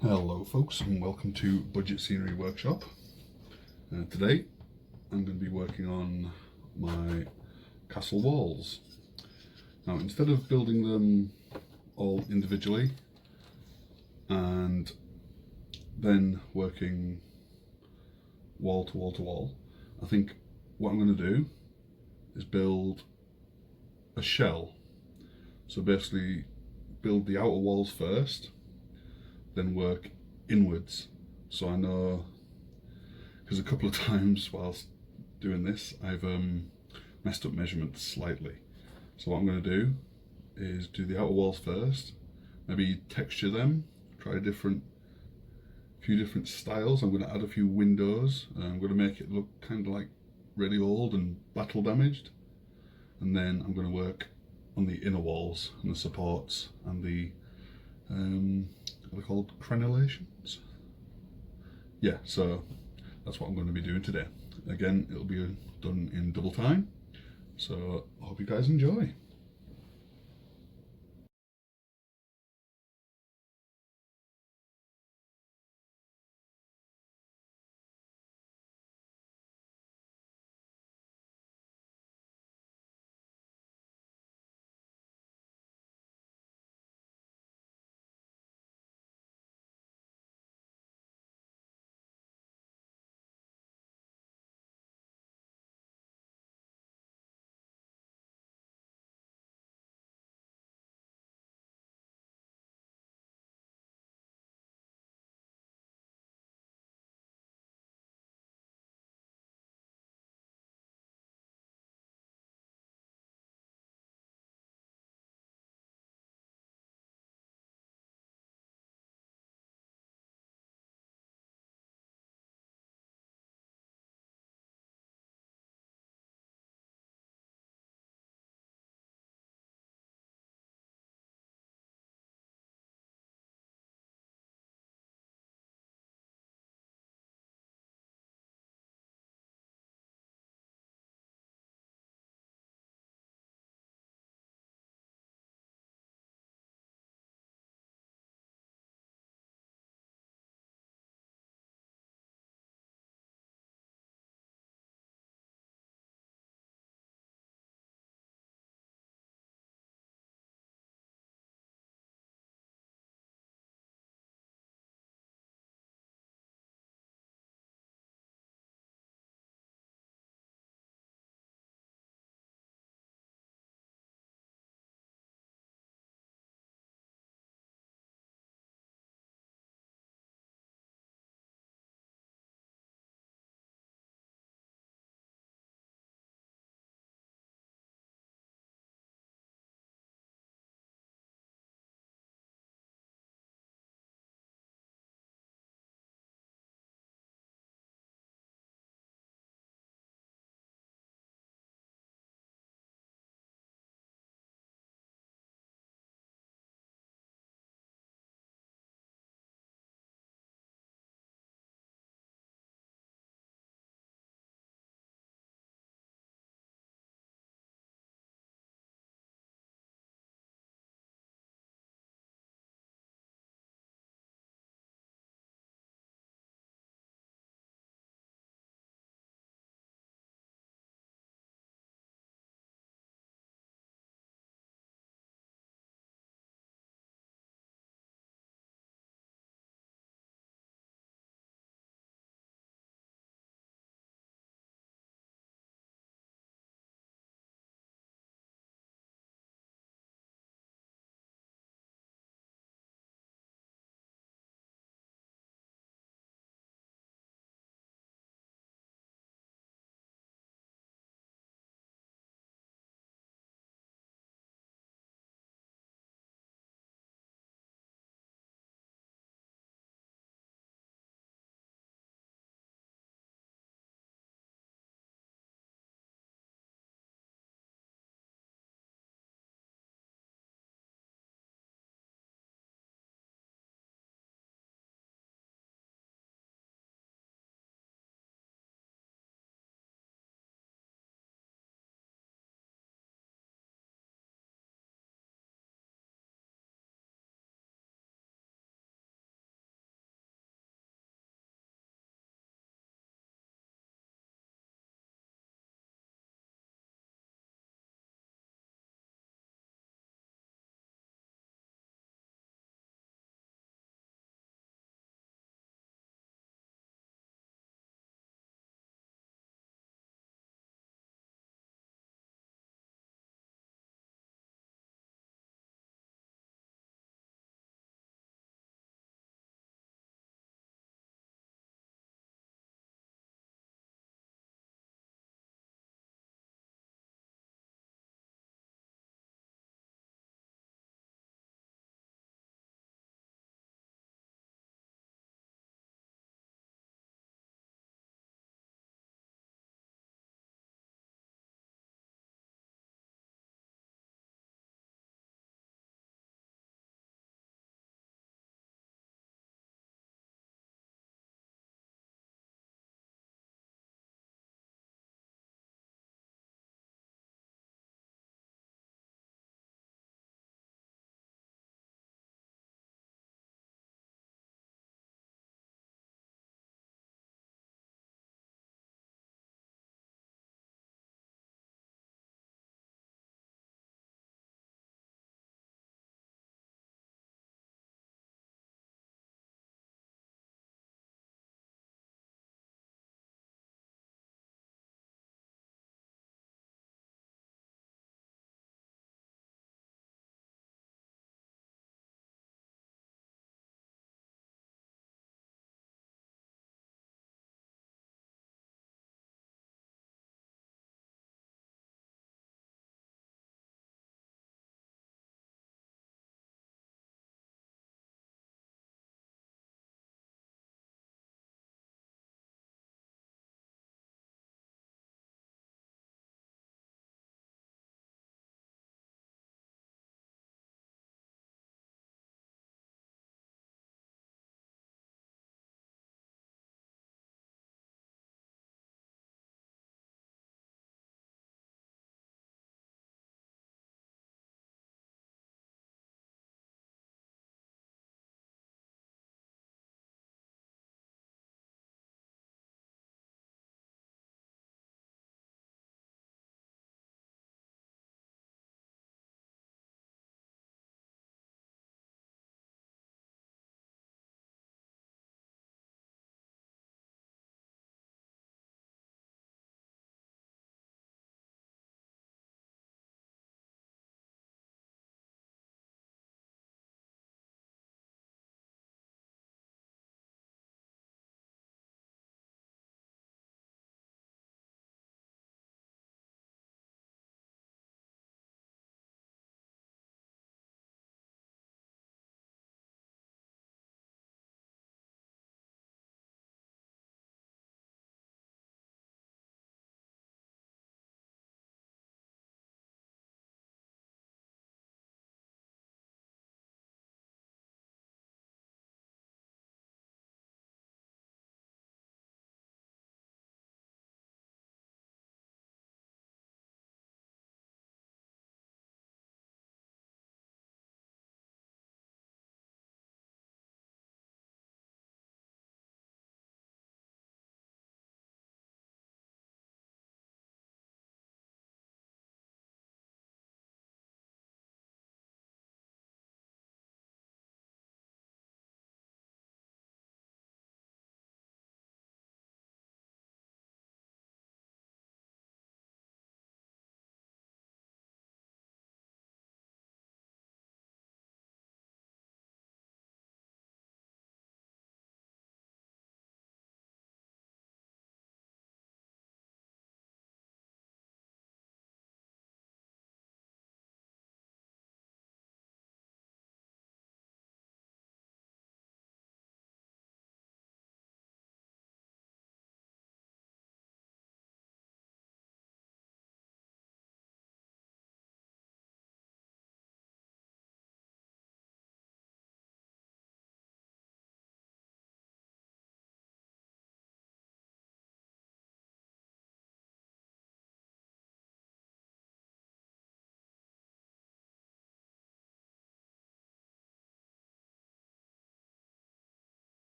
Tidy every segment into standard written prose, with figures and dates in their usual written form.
Hello folks, and welcome to Budget Scenery Workshop. Today I'm going to be working on my castle walls. Now, instead of building them all individually and then working wall to wall to wall, I think what I'm going to do is build a shell. So basically build the outer walls first, then work inwards. So I know, because a couple of times whilst doing this I've messed up measurements slightly. So what I'm going to do is do the outer walls first, maybe texture them, try a few different styles. I'm going to add a few windows. I'm going to make it look kind of like really old and battle damaged, and then I'm going to work on the inner walls and the supports and the what are they called, crenellations? Yeah, so that's what I'm going to be doing today. Again, it'll be done in double time, so I hope you guys enjoy.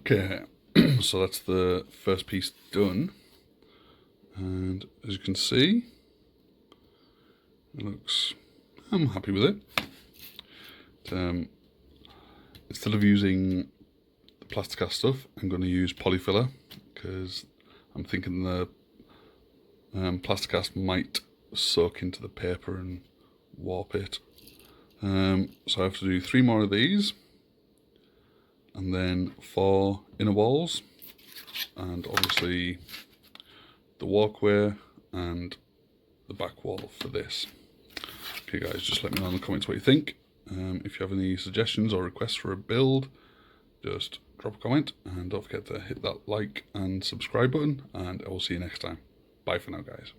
Okay, so that's the first piece done, and as you can see, it looks, I'm happy with it. Instead of using the plaster cast stuff, I'm going to use polyfiller because I'm thinking the plaster cast might soak into the paper and warp it. So I have to do 3 more of these, and then 4 inner walls, and obviously the walkway and the back wall for this. Okay guys, just let me know in the comments what you think. If you have any suggestions or requests for a build, just drop a comment, and don't forget to hit that like and subscribe button, and I will see you next time. Bye for now guys.